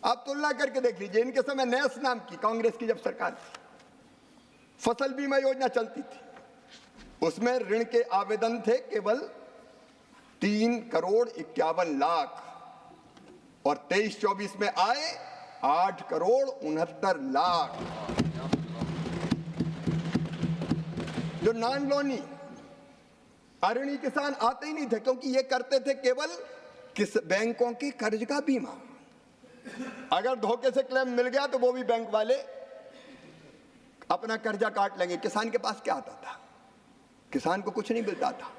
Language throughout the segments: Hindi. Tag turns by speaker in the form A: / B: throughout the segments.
A: आप तुलना करके देख लीजिए, इनके समय नैस नाम की कांग्रेस की जब सरकार थी, फसल बीमा योजना चलती थी, उसमें ऋण के आवेदन थे केवल 3,51,00,000 और 23-24 में आए 8,69,00,000। जो नॉन लोनी अऋणी किसान आते ही नहीं थे, क्योंकि ये करते थे केवल किस बैंकों के कर्ज का बीमा। अगर धोखे से क्लेम मिल गया तो वो भी बैंक वाले अपना कर्जा काट लेंगे। किसान के पास क्या आता था? किसान को कुछ नहीं मिलता था,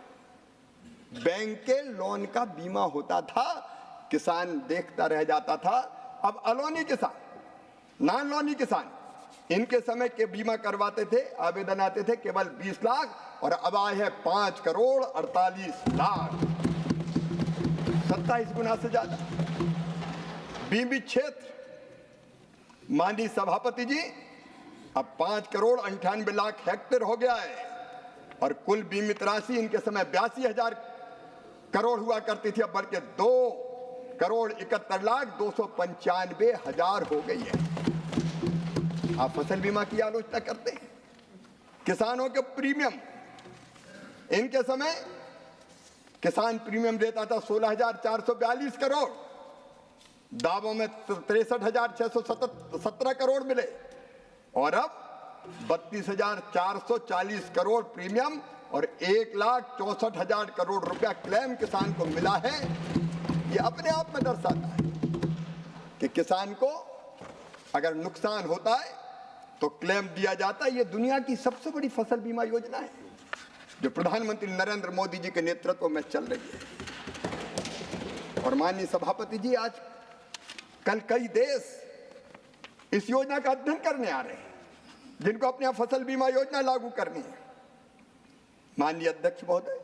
A: बैंक के लोन का बीमा होता था, किसान देखता रह जाता था। अब अलोनी किसान, नॉन लोनी किसान, इनके समय के बीमा करवाते थे, आवेदन आते थे केवल 20 लाख और अब आए हैं 5,48,00,000, 27 गुना से ज्यादा। बीमित क्षेत्र माननीय सभापति जी अब 5,98,00,000 हेक्टेयर हो गया है और कुल बीमित राशि इनके समय 82,000 करोड़ हुआ करती थी, अब बढ़ के 2,71,295,000 हो गई है। आप फसल बीमा की आलोचना करते हैं। किसानों के प्रीमियम, इनके समय किसान प्रीमियम देता था 16,442 करोड़, दावों में 63,617 करोड़ मिले और अब 32,440 करोड़ प्रीमियम और 1,64,000 करोड़ रुपया क्लेम किसान को मिला है। ये अपने आप में दर्शाता है कि किसान को अगर नुकसान होता है तो क्लेम दिया जाता है। ये दुनिया की सबसे बड़ी फसल बीमा योजना है जो प्रधानमंत्री नरेंद्र मोदी जी के नेतृत्व में चल रही है। और माननीय सभापति जी, आज कल कई देश इस योजना का अध्ययन करने आ रहे हैं जिनको अपने यहाँ फसल बीमा योजना लागू करनी है। माननीय अध्यक्ष महोदय,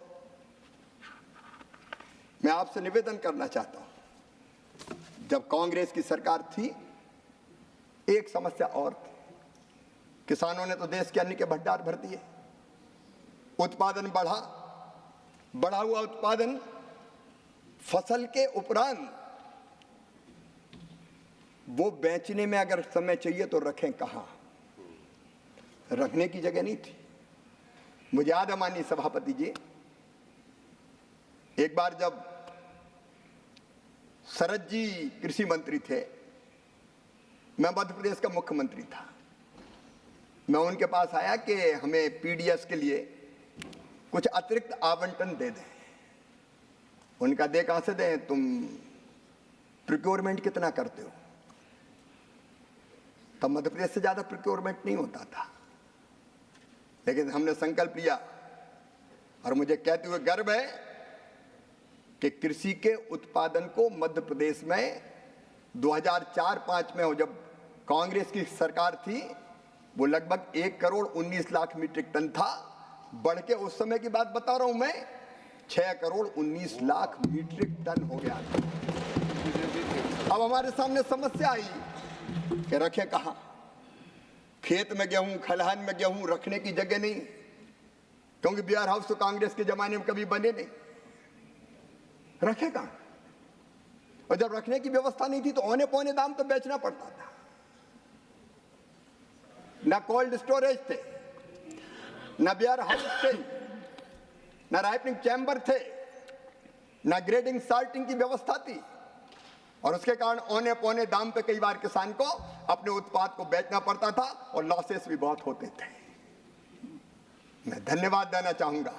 A: मैं आपसे निवेदन करना चाहता हूं, जब कांग्रेस की सरकार थी एक समस्या और थी। किसानों ने तो देश के अन्न के भंडार भर दिए, उत्पादन बढ़ा हुआ उत्पादन फसल के उपरांत वो बेचने में अगर समय चाहिए तो रखें कहां? रखने की जगह नहीं थी। मुझे याद है माननीय सभापति जी, एक बार जब शरद जी कृषि मंत्री थे, मैं मध्य प्रदेश का मुख्यमंत्री था, मैं उनके पास आया कि हमें पीडीएस के लिए कुछ अतिरिक्त आवंटन दे दें। उनका दे कहां से दें, तुम प्रोक्योरमेंट कितना करते हो? तब मध्य प्रदेश से ज्यादा प्रोक्योरमेंट नहीं होता था, लेकिन हमने संकल्प लिया और मुझे कहते हुए गर्व है कि कृषि के उत्पादन को मध्य प्रदेश में 2004-05 में, जब कांग्रेस की सरकार थी, वो लगभग 1,19,00,000 मीट्रिक टन था, बढ़ के उस समय की बात बता रहा हूं मैं, 6,19,00,000 मीट्रिक टन हो गया। अब हमारे सामने समस्या आई कि रखें कहां? खेत में गेहूं, खलिहान में गेहूं रखने की जगह नहीं, क्योंकि वेयर हाउस तो कांग्रेस के जमाने में कभी बने नहीं। रखे कहां? और जब रखने की व्यवस्था नहीं थी तो औने पौने दाम पे बेचना पड़ता था। ना कोल्ड स्टोरेज थे, ना वेयर हाउस थे, ना राइपनिंग चैम्बर थे, ना ग्रेडिंग साल्टिंग की व्यवस्था थी, और उसके कारण औने पौने दाम पे कई बार किसान को अपने उत्पाद को बेचना पड़ता था और लॉसेस भी बहुत होते थे। मैं धन्यवाद देना चाहूंगा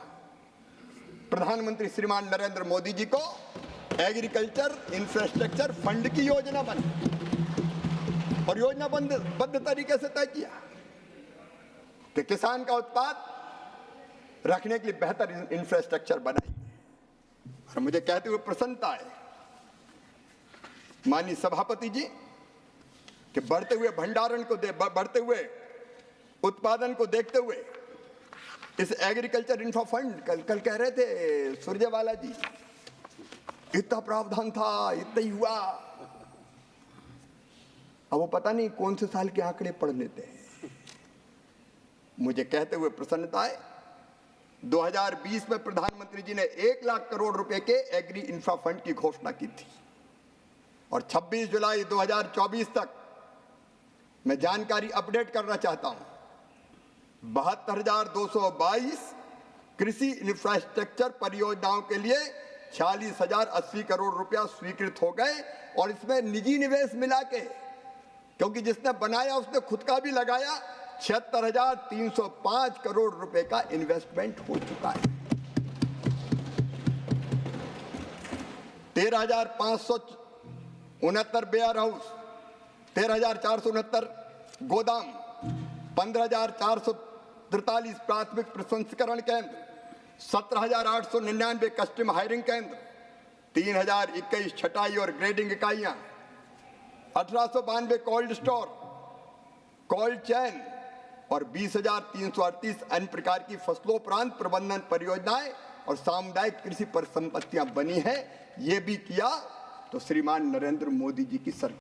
A: प्रधानमंत्री श्रीमान नरेंद्र मोदी जी को, एग्रीकल्चर इंफ्रास्ट्रक्चर फंड की योजना बनी और योजना बद्ध तरीके से तय किया कि किसान का उत्पाद रखने के लिए बेहतर इंफ्रास्ट्रक्चर बनाइए। और मुझे कहते हुए प्रसन्नता है माननीय सभापति जी कि बढ़ते हुए भंडारण को बढ़ते हुए उत्पादन को देखते हुए इस एग्रीकल्चर इंफ्रा फंड, कल कह रहे थे सुरजेवाला जी, इतना प्रावधान था, इतना ही हुआ। अब वो पता नहीं कौन से साल के आंकड़े पढ़ लेते हैं। मुझे कहते हुए प्रसन्नता है, 2020 में प्रधानमंत्री जी ने 1,00,000 करोड़ रुपए के एग्री इंफ्रा फंड की घोषणा की थी। और 26 जुलाई 2024 तक मैं जानकारी अपडेट करना चाहता हूं, 72,222 कृषि इंफ्रास्ट्रक्चर परियोजनाओं के लिए 46,080 करोड़ रुपया स्वीकृत हो गए और इसमें निजी निवेश मिला के, क्योंकि जिसने बनाया उसने खुद का भी लगाया, 76,305 करोड़ रुपए का इन्वेस्टमेंट हो चुका है। 13,569 वेयर हाउस, 13,469 गोदाम, 15,443 प्राथमिक प्रसंस्करण केंद्र, 17,899 कस्टम हायरिंग केंद्र, 3,021 छटाई और ग्रेडिंग इकाइयां, 1892 कोल्ड स्टोर, कोल्ड चेन और 20,338 अन्य प्रकार की फसलोपरांत प्रबंधन परियोजनाएं और सामुदायिक कृषि परिसंपत्तियां बनी हैं। ये भी किया तो श्रीमान नरेंद्र मोदी जी की सरकार